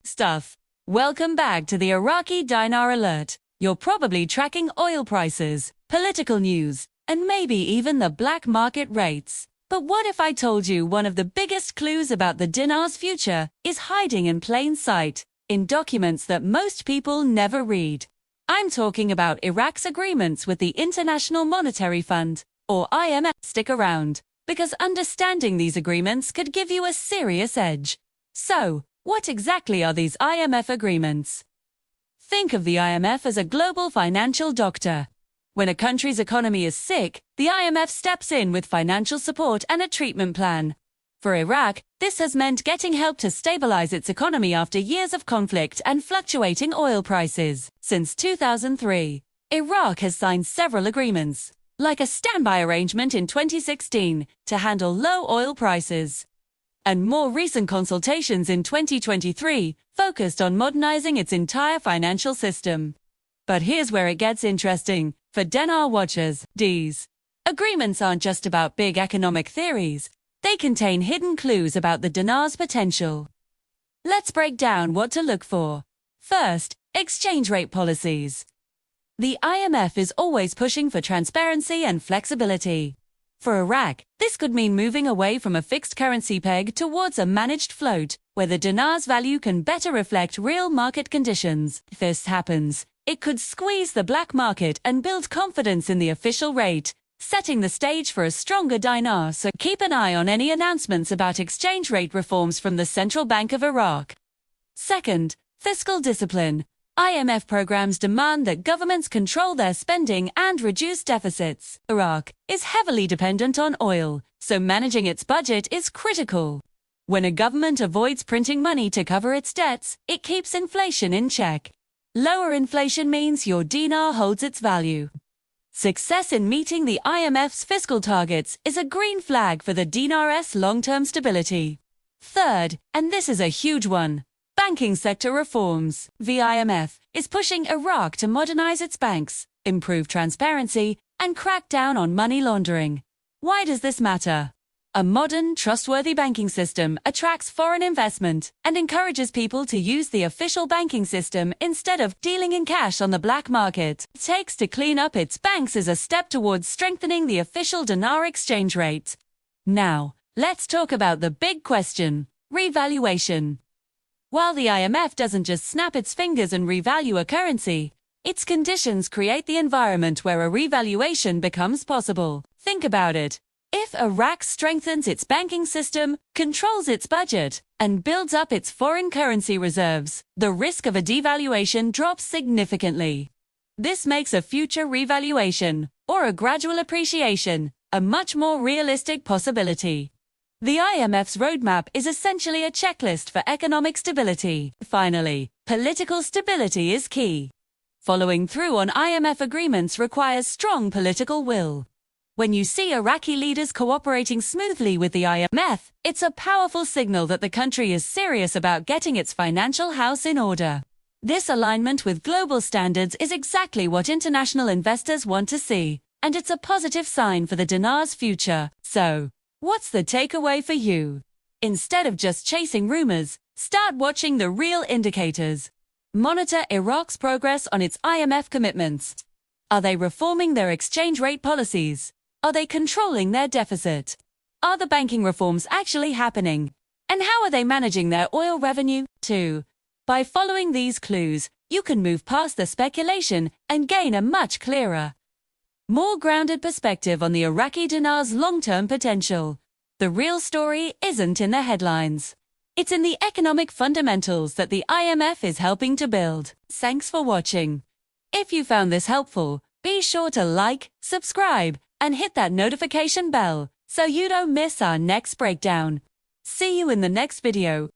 stuff. Welcome back to the Iraqi Dinar Alert. You're probably tracking oil prices, political news, and maybe even the black market rates. But what if I told you one of the biggest clues about the dinar's future is hiding in plain sight, in documents that most people never read? I'm talking about Iraq's agreements with the International Monetary Fund, or IMF. Stick around, because understanding these agreements could give you a serious edge. So, what exactly are these IMF agreements? Think of the IMF as a global financial doctor. When a country's economy is sick, the IMF steps in with financial support and a treatment plan. For Iraq, this has meant getting help to stabilize its economy after years of conflict and fluctuating oil prices. Since 2003, Iraq has signed several agreements, like a standby arrangement in 2016 to handle low oil prices, and more recent consultations in 2023 focused on modernizing its entire financial system. But here's where it gets interesting. For dinar watchers, these agreements aren't just about big economic theories. They contain hidden clues about the dinar's potential. Let's break down what to look for. First, exchange rate policies. The IMF is always pushing for transparency and flexibility. For Iraq, this could mean moving away from a fixed currency peg towards a managed float, where the dinar's value can better reflect real market conditions. If this happens, it could squeeze the black market and build confidence in the official rate, setting the stage for a stronger dinar. So keep an eye on any announcements about exchange rate reforms from the Central Bank of Iraq. Second, fiscal discipline. IMF programs demand that governments control their spending and reduce deficits. Iraq is heavily dependent on oil, so managing its budget is critical. When a government avoids printing money to cover its debts, it keeps inflation in check. Lower inflation means your dinar holds its value. Success in meeting the IMF's fiscal targets is a green flag for the dinar's long-term stability. Third, and this is a huge one, banking sector reforms. The IMF is pushing Iraq to modernize its banks, improve transparency, and crack down on money laundering. Why does this matter? A modern, trustworthy banking system attracts foreign investment and encourages people to use the official banking system instead of dealing in cash on the black market. What it takes to clean up its banks is a step towards strengthening the official dinar exchange rate. Now, let's talk about the big question: revaluation. While the IMF doesn't just snap its fingers and revalue a currency, its conditions create the environment where a revaluation becomes possible. Think about it. If Iraq strengthens its banking system, controls its budget, and builds up its foreign currency reserves, the risk of a devaluation drops significantly. This makes a future revaluation, or a gradual appreciation, a much more realistic possibility. The IMF's roadmap is essentially a checklist for economic stability. Finally, political stability is key. Following through on IMF agreements requires strong political will. When you see Iraqi leaders cooperating smoothly with the IMF, it's a powerful signal that the country is serious about getting its financial house in order. This alignment with global standards is exactly what international investors want to see, and it's a positive sign for the dinar's future. So, what's the takeaway for you? Instead of just chasing rumors, start watching the real indicators. Monitor Iraq's progress on its IMF commitments. Are they reforming their exchange rate policies? Are they controlling their deficit? Are the banking reforms actually happening? And how are they managing their oil revenue, too? By following these clues, you can move past the speculation and gain a much clearer, more grounded perspective on the Iraqi dinar's long-term potential. The real story isn't in the headlines. It's in the economic fundamentals that the IMF is helping to build. Thanks for watching. If you found this helpful, be sure to like, subscribe, and hit that notification bell so you don't miss our next breakdown. See you in the next video.